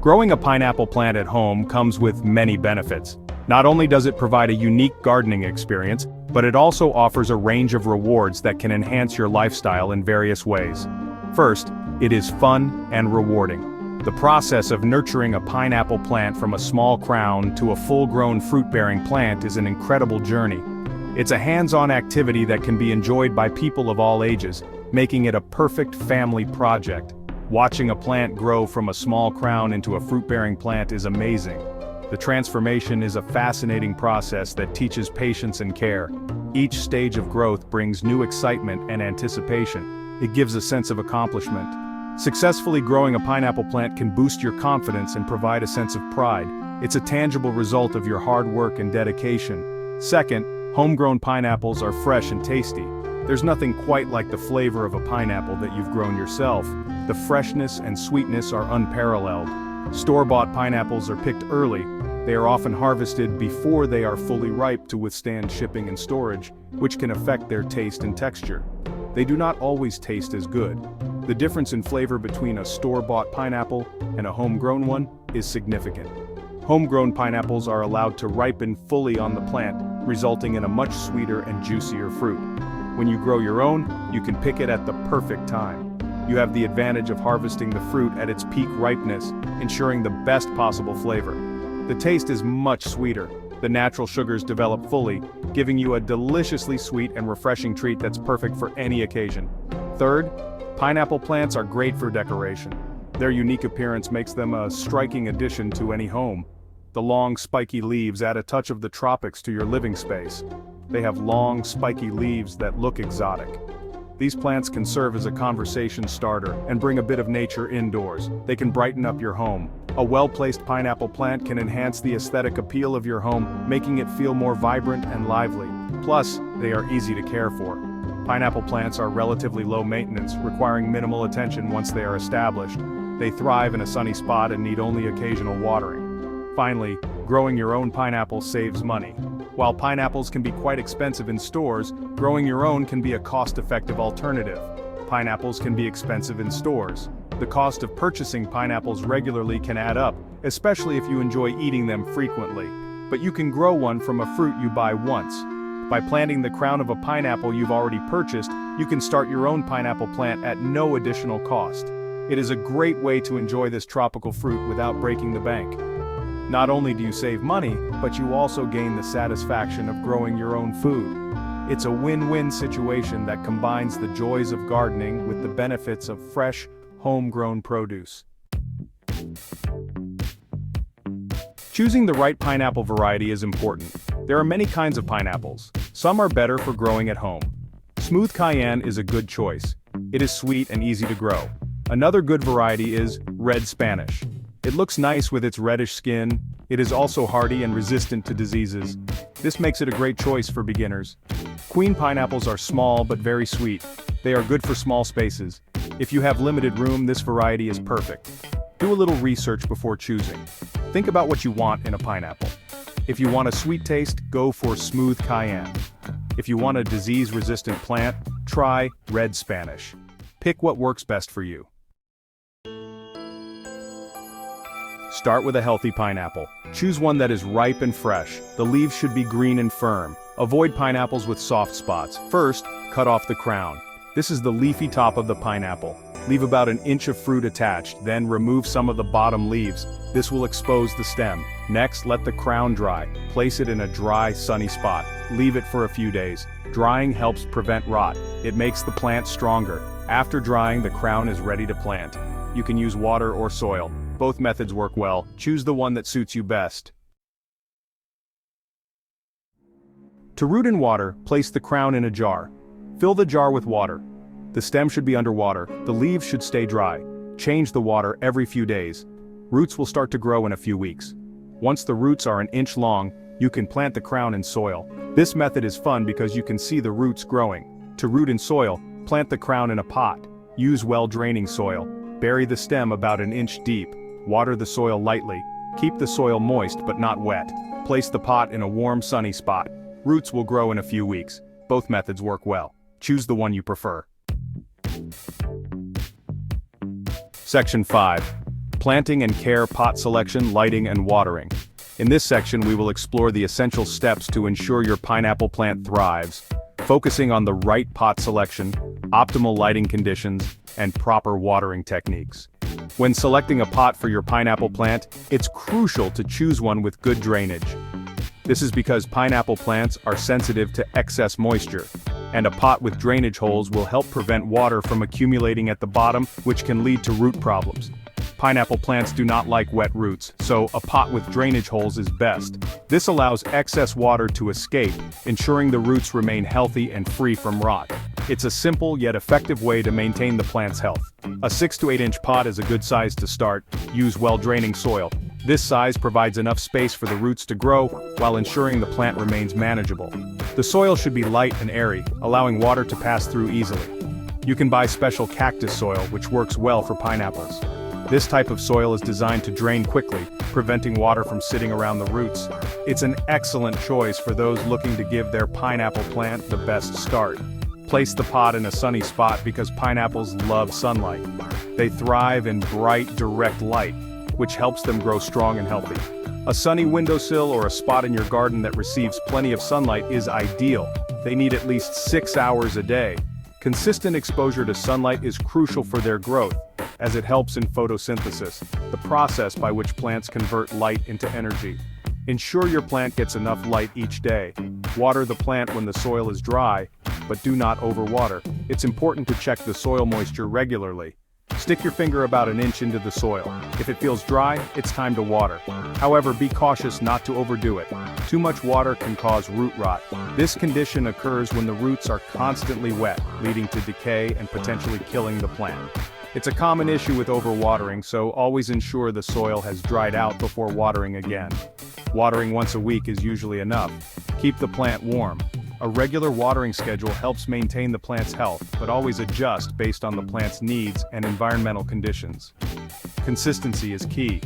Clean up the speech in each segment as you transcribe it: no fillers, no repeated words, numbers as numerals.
Growing a pineapple plant at home comes with many benefits. Not only does it provide a unique gardening experience, but it also offers a range of rewards that can enhance your lifestyle in various ways. First, it is fun and rewarding. The process of nurturing a pineapple plant from a small crown to a full-grown fruit-bearing plant is an incredible journey. It's a hands-on activity that can be enjoyed by people of all ages, making it a perfect family project. Watching a plant grow from a small crown into a fruit-bearing plant is amazing. The transformation is a fascinating process that teaches patience and care. Each stage of growth brings new excitement and anticipation. It gives a sense of accomplishment. Successfully growing a pineapple plant can boost your confidence and provide a sense of pride. It's a tangible result of your hard work and dedication. Second, homegrown pineapples are fresh and tasty. There's nothing quite like the flavor of a pineapple that you've grown yourself. The freshness and sweetness are unparalleled. Store-bought pineapples are picked early. They are often harvested before they are fully ripe to withstand shipping and storage, which can affect their taste and texture. They do not always taste as good. The difference in flavor between a store-bought pineapple and a homegrown one is significant. Homegrown pineapples are allowed to ripen fully on the plant, resulting in a much sweeter and juicier fruit. When you grow your own, you can pick it at the perfect time. You have the advantage of harvesting the fruit at its peak ripeness, ensuring the best possible flavor. The taste is much sweeter. The natural sugars develop fully, giving you a deliciously sweet and refreshing treat that's perfect for any occasion. Third, pineapple plants are great for decoration. Their unique appearance makes them a striking addition to any home. The long, spiky leaves add a touch of the tropics to your living space. They have long, spiky leaves that look exotic. These plants can serve as a conversation starter and bring a bit of nature indoors. They can brighten up your home. A well-placed pineapple plant can enhance the aesthetic appeal of your home, making it feel more vibrant and lively. Plus, they are easy to care for. Pineapple plants are relatively low maintenance, requiring minimal attention once they are established. They thrive in a sunny spot and need only occasional watering. Finally, growing your own pineapple saves money. While pineapples can be quite expensive in stores, growing your own can be a cost-effective alternative. Pineapples can be expensive in stores. The cost of purchasing pineapples regularly can add up, especially if you enjoy eating them frequently. But you can grow one from a fruit you buy once. By planting the crown of a pineapple you've already purchased, you can start your own pineapple plant at no additional cost. It is a great way to enjoy this tropical fruit without breaking the bank. Not only do you save money, but you also gain the satisfaction of growing your own food. It's a win-win situation that combines the joys of gardening with the benefits of fresh, homegrown produce. Choosing the right pineapple variety is important. There are many kinds of pineapples. Some are better for growing at home. Smooth Cayenne is a good choice. It is sweet and easy to grow. Another good variety is Red Spanish. It looks nice with its reddish skin. It is also hardy and resistant to diseases. This makes it a great choice for beginners. Queen pineapples are small but very sweet. They are good for small spaces. If you have limited room, this variety is perfect. Do a little research before choosing. Think about what you want in a pineapple. If you want a sweet taste, go for Smooth Cayenne. If you want a disease-resistant plant, try Red Spanish. Pick what works best for you. Start with a healthy pineapple. Choose one that is ripe and fresh. The leaves should be green and firm. Avoid pineapples with soft spots. First, cut off the crown. This is the leafy top of the pineapple. Leave about an inch of fruit attached, then remove some of the bottom leaves. This will expose the stem. Next, let the crown dry. Place it in a dry, sunny spot. Leave it for a few days. Drying helps prevent rot. It makes the plant stronger. After drying, the crown is ready to plant. You can use water or soil. Both methods work well. Choose the one that suits you best. To root in water, place the crown in a jar. Fill the jar with water. The stem should be underwater. The leaves should stay dry. Change the water every few days. Roots will start to grow in a few weeks. Once the roots are an inch long, you can plant the crown in soil. This method is fun because you can see the roots growing. To root in soil, plant the crown in a pot. Use well-draining soil. Bury the stem about an inch deep. Water the soil lightly. Keep the soil moist but not wet. Place the pot in a warm, sunny spot. Roots will grow in a few weeks. Both methods work well. Choose the one you prefer. Section 5. Planting and care, pot selection, lighting and watering. In this section we will explore the essential steps to ensure your pineapple plant thrives, focusing on the right pot selection, optimal lighting conditions, and proper watering techniques. When selecting a pot for your pineapple plant, it's crucial to choose one with good drainage. This is because pineapple plants are sensitive to excess moisture, and a pot with drainage holes will help prevent water from accumulating at the bottom, which can lead to root problems. Pineapple plants do not like wet roots, so a pot with drainage holes is best. This allows excess water to escape, ensuring the roots remain healthy and free from rot. It's a simple yet effective way to maintain the plant's health. A 6 to 8 inch pot is a good size to start. Use well-draining soil. This size provides enough space for the roots to grow, while ensuring the plant remains manageable. The soil should be light and airy, allowing water to pass through easily. You can buy special cactus soil, which works well for pineapples. This type of soil is designed to drain quickly, preventing water from sitting around the roots. It's an excellent choice for those looking to give their pineapple plant the best start. Place the pot in a sunny spot because pineapples love sunlight. They thrive in bright, direct light, which helps them grow strong and healthy. A sunny windowsill or a spot in your garden that receives plenty of sunlight is ideal. They need at least 6 hours a day. Consistent exposure to sunlight is crucial for their growth, as it helps in photosynthesis, the process by which plants convert light into energy. Ensure your plant gets enough light each day. Water the plant when the soil is dry, but do not overwater. It's important to check the soil moisture regularly. Stick your finger about an inch into the soil. If it feels dry, it's time to water. However, be cautious not to overdo it. Too much water can cause root rot. This condition occurs when the roots are constantly wet, leading to decay and potentially killing the plant. It's a common issue with overwatering, so always ensure the soil has dried out before watering again. Watering once a week is usually enough. Keep the plant warm. A regular watering schedule helps maintain the plant's health, but always adjust based on the plant's needs and environmental conditions. Consistency is key.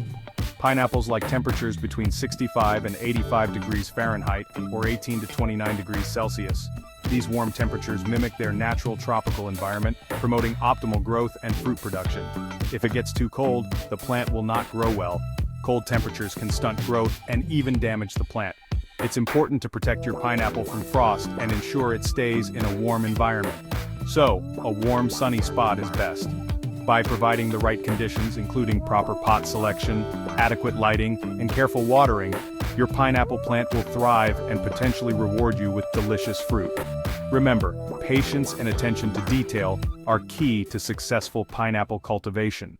Pineapples like temperatures between 65 and 85 degrees Fahrenheit, or 18 to 29 degrees Celsius. These warm temperatures mimic their natural tropical environment, promoting optimal growth and fruit production. If it gets too cold, the plant will not grow well. Cold temperatures can stunt growth and even damage the plant. It's important to protect your pineapple from frost and ensure it stays in a warm environment. So, a warm, sunny spot is best. By providing the right conditions, including proper pot selection, adequate lighting, and careful watering, your pineapple plant will thrive and potentially reward you with delicious fruit. Remember, patience and attention to detail are key to successful pineapple cultivation.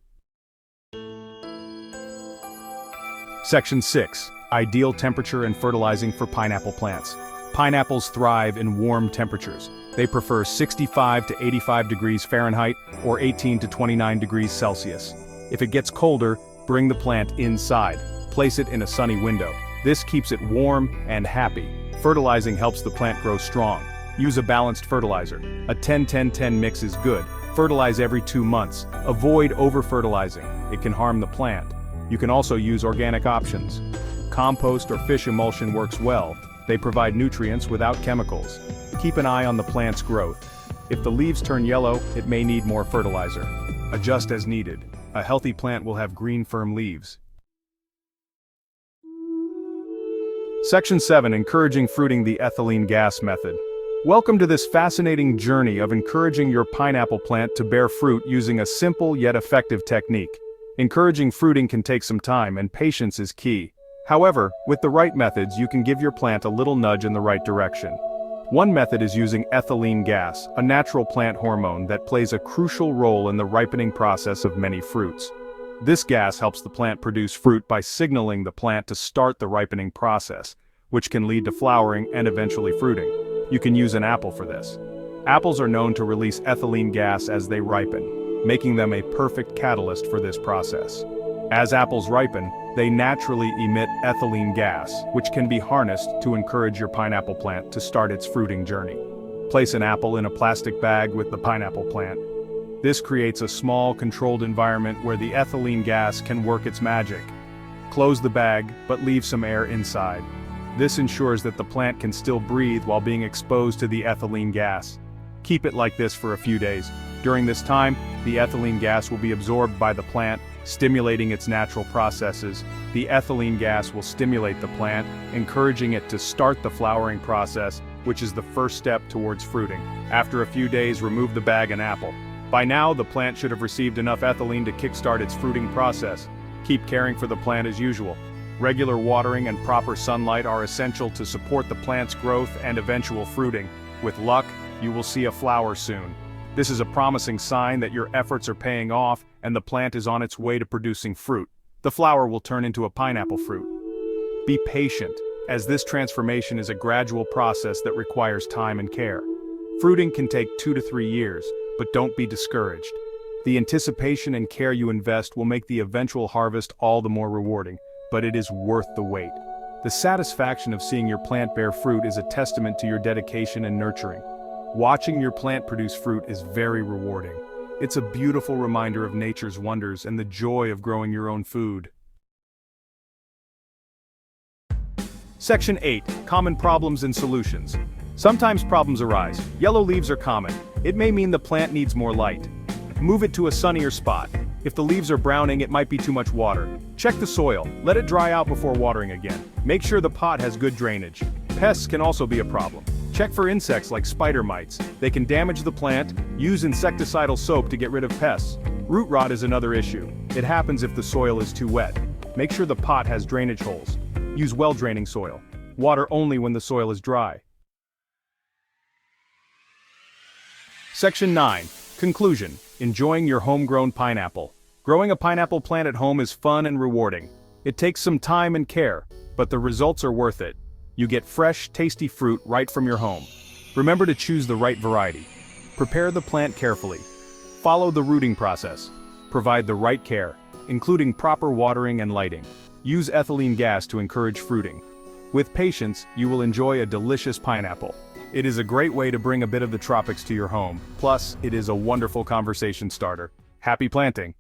Section 6. Ideal temperature and fertilizing for pineapple plants. Pineapples thrive in warm temperatures. They prefer 65 to 85 degrees Fahrenheit or 18 to 29 degrees Celsius. If it gets colder, bring the plant inside. Place it in a sunny window. This keeps it warm and happy. Fertilizing helps the plant grow strong. Use a balanced fertilizer. A 10-10-10 mix is good. Fertilize every 2 months. Avoid over-fertilizing. It can harm the plant. You can also use organic options. Compost or fish emulsion works well. They provide nutrients without chemicals. Keep an eye on the plant's growth. If the leaves turn yellow, it may need more fertilizer. Adjust as needed. A healthy plant will have green, firm leaves. Section 7. Encouraging fruiting, the ethylene gas method. Welcome to this fascinating journey of encouraging your pineapple plant to bear fruit using a simple yet effective technique. Encouraging fruiting can take some time, and patience is key. However, with the right methods, you can give your plant a little nudge in the right direction. One method is using ethylene gas, a natural plant hormone that plays a crucial role in the ripening process of many fruits. This gas helps the plant produce fruit by signaling the plant to start the ripening process, which can lead to flowering and eventually fruiting. You can use an apple for this. Apples are known to release ethylene gas as they ripen, making them a perfect catalyst for this process. As apples ripen, they naturally emit ethylene gas, which can be harnessed to encourage your pineapple plant to start its fruiting journey. Place an apple in a plastic bag with the pineapple plant. This creates a small, controlled environment where the ethylene gas can work its magic. Close the bag, but leave some air inside. This ensures that the plant can still breathe while being exposed to the ethylene gas. Keep it like this for a few days. During this time, the ethylene gas will be absorbed by the plant, stimulating its natural processes. The ethylene gas will stimulate the plant, encouraging it to start the flowering process, which is the first step towards fruiting. After a few days, remove the bag and apple. By now, the plant should have received enough ethylene to kickstart its fruiting process. Keep caring for the plant as usual. Regular watering and proper sunlight are essential to support the plant's growth and eventual fruiting. With luck, you will see a flower soon. This is a promising sign that your efforts are paying off and the plant is on its way to producing fruit. The flower will turn into a pineapple fruit. Be patient, as this transformation is a gradual process that requires time and care. Fruiting can take 2 to 3 years, but don't be discouraged. The anticipation and care you invest will make the eventual harvest all the more rewarding, but it is worth the wait. The satisfaction of seeing your plant bear fruit is a testament to your dedication and nurturing. Watching your plant produce fruit is very rewarding. It's a beautiful reminder of nature's wonders and the joy of growing your own food. Section 8. Common problems and solutions. Sometimes problems arise. Yellow leaves are common. It may mean the plant needs more light. Move it to a sunnier spot. If the leaves are browning, it might be too much water. Check the soil. Let it dry out before watering again. Make sure the pot has good drainage. Pests can also be a problem. Check for insects like spider mites. They can damage the plant. Use insecticidal soap to get rid of pests. Root rot is another issue. It happens if the soil is too wet. Make sure the pot has drainage holes. Use well-draining soil. Water only when the soil is dry. Section 9. Conclusion. Enjoying your homegrown pineapple. Growing a pineapple plant at home is fun and rewarding. It takes some time and care, but the results are worth it. You get fresh, tasty fruit right from your home. Remember to choose the right variety. Prepare the plant carefully. Follow the rooting process. Provide the right care, including proper watering and lighting. Use ethylene gas to encourage fruiting. With patience, you will enjoy a delicious pineapple. It is a great way to bring a bit of the tropics to your home. Plus, it is a wonderful conversation starter. Happy planting!